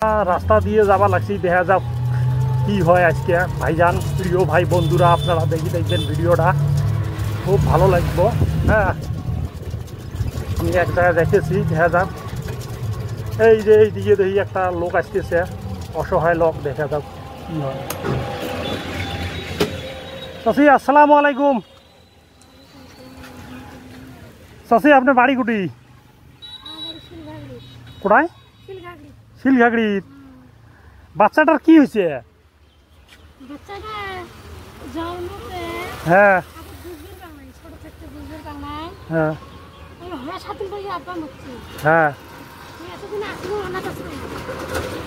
রাস্তা দিয়ে যাওয়া লাগছে, দেখা যাক কি হয় আজকে। ভাইজান প্রিয় ভাই বন্ধুরা, আপনারা দেখবেন ভিডিওটা, খুব ভালো লাগবে। হ্যাঁ, আমি এক জায়গায় দেখেছি, দেখা যাক। এই যে এইদিকে দেখি একটা লোক আসতেছে, অসহায় লোক, দেখা যাক কি হয়। চাচি আসসালামু আলাইকুম। চাচি আপনার বাড়ি কুটি? কোথায়? শিলঘাগড়ি। বাচ্চাটার কি হয়েছে? হ্যাঁ হ্যাঁ হ্যাঁ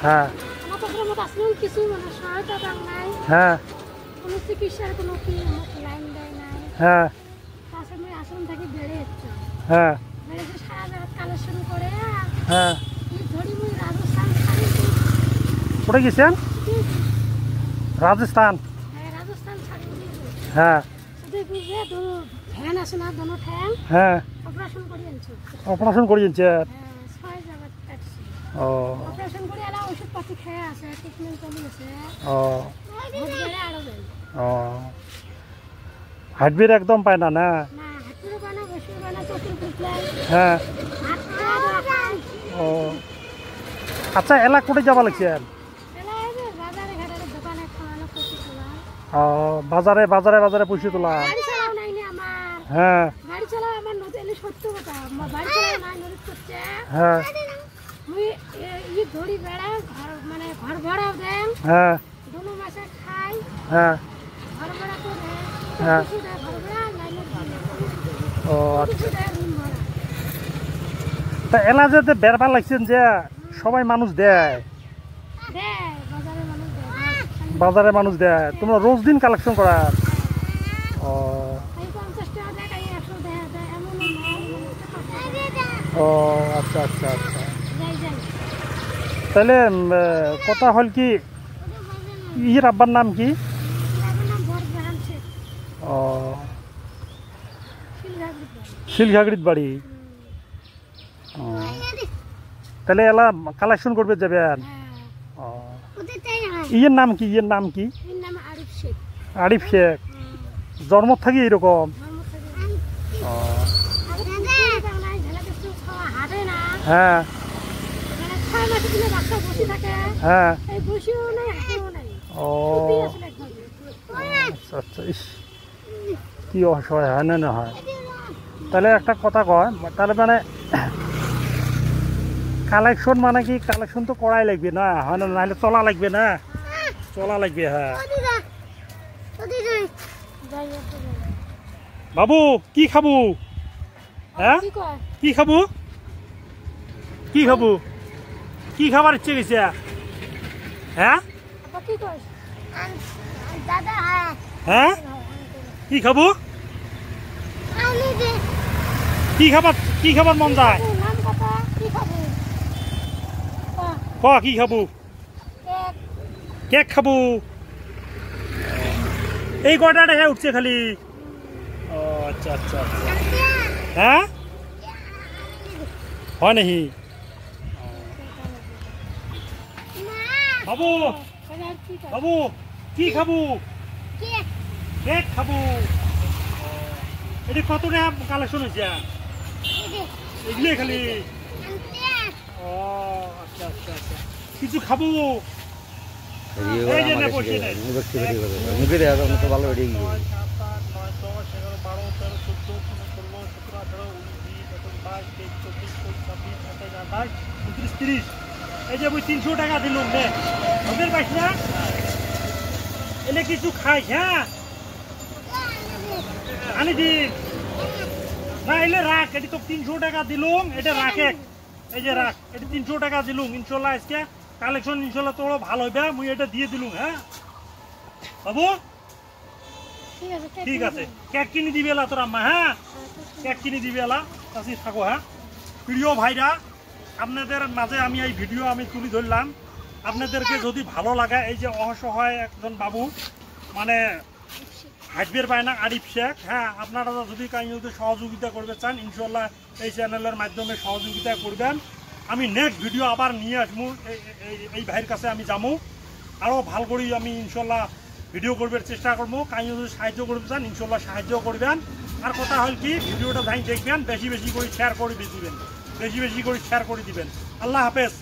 হ্যাঁ হ্যাঁ হ্যাঁ হ্যাঁ হ্যাঁ। কোথায় গেছেন? রাজস্থান। হ্যাঁ হ্যাঁ, অপারেশন করিয়েছে। ও ও ও, হার্টবিট একদম পায় না? না। হ্যাঁ। ও আচ্ছা, এলা কোথায় যাবা লাগছেন? ও, বাজারে বাজারে বাজারে পয়সা তোলা। হ্যাঁ হ্যাঁ হ্যাঁ হ্যাঁ হ্যাঁ। ও আচ্ছা, তা এলা যে বেরবার লাগছেন যে সবাই মানুষ দেয়, বাজারে মানুষ দেয়, তোমরা রোজ দিন কালেকশন করা? ও ও আচ্ছা আচ্ছা আচ্ছা। তাহলে কথা হল কি, ইয়ের আব্বার নাম কি? ও, শিলঘাগড়ির বাড়ি। ও, তাহলে এলা কালেকশন করবে যাবেন? ও, ইয়ের নাম কি? ইয়ের নাম কি? আরিফ শেখ। জন্ম থাকি এরকম? ও হ্যাঁ হ্যাঁ। ও আচ্ছা আচ্ছা, ইস কি অসহায় হয় না হয়। তাহলে একটা কথা কয়, তাহলে মানে কালেকশন মানে কি, কালেকশন তো করাই লাগবে না, হয় না? নাহলে চলা লাগবে না, চলা লাগবে। হ্যাঁ বাবু, কি খাবো? হ্যাঁ কি খাবো? কি খাবো? কি খাবার ইচ্ছে গেছে? হ্যাঁ হ্যাঁ, কি খাবো? কি খাবার, কি খাবার মন যায়? ক কি খাবো? কেক খাবো। এই কটা হ্যাঁ উঠছে খালি। ও আচ্ছা আচ্ছা আচ্ছা। হ্যাঁ হয় নাকি? বাবু বাবু, কি খাবো? কেক খাবো। এটি কত টাকা কালেকশন হয়েছে? এগুলি খালি? ও আচ্ছা আচ্ছা আচ্ছা, কিছু খাবো? এই যে 300 টাকা দিলাম রে, ওদের পাইস না? এলে কিছু খাইস? হ্যাঁ আনি দি না, এলে রাখ, এটি তো 300 টাকা দিলুম, এটা রাখে। এই যে রাখ, এটি 300 টাকা দিলুম। ইনশাল্লাহ আজকে কালেকশন ইনশাল্লাহ তোর ভালো হবে, মুই এটা দিয়ে দিলুম। হ্যাঁ বাবু ঠিক আছে, কেক কিনে দিবি এলা তোর আম্মা। হ্যাঁ কেক কিনে দিবি এলা, কাছে থাকো। হ্যাঁ প্রিয় ভাইরা, আপনাদের মাঝে আমি এই ভিডিও আমি তুলে ধরলাম। আপনাদেরকে যদি ভালো লাগে, এই যে অসহায় একজন বাবু, মানে হাঁটবের পায় না, আরিফ শেখ। হ্যাঁ আপনারা যদি সহযোগিতা করতে চান, ইনশাল্লাহ এই চ্যানেলের মাধ্যমে সহযোগিতা করবেন। আমি নেক্সট ভিডিও আবার নিয়ে আসবো এই ভাইয়ের কাছে আমি যাবো আরও ভাল করে আমি ইনশাল্লাহ ভিডিও করবার চেষ্টা করবো কাই যদি সাহায্য করবে চান ইনশাল্লাহ সাহায্য করবেন আর কথা হল কি ভিডিওটা যাই দেখবেন বেশি বেশি করে শেয়ার করে দিবেন বেশি বেশি করে শেয়ার করে দিবেন আল্লাহ হাফেজ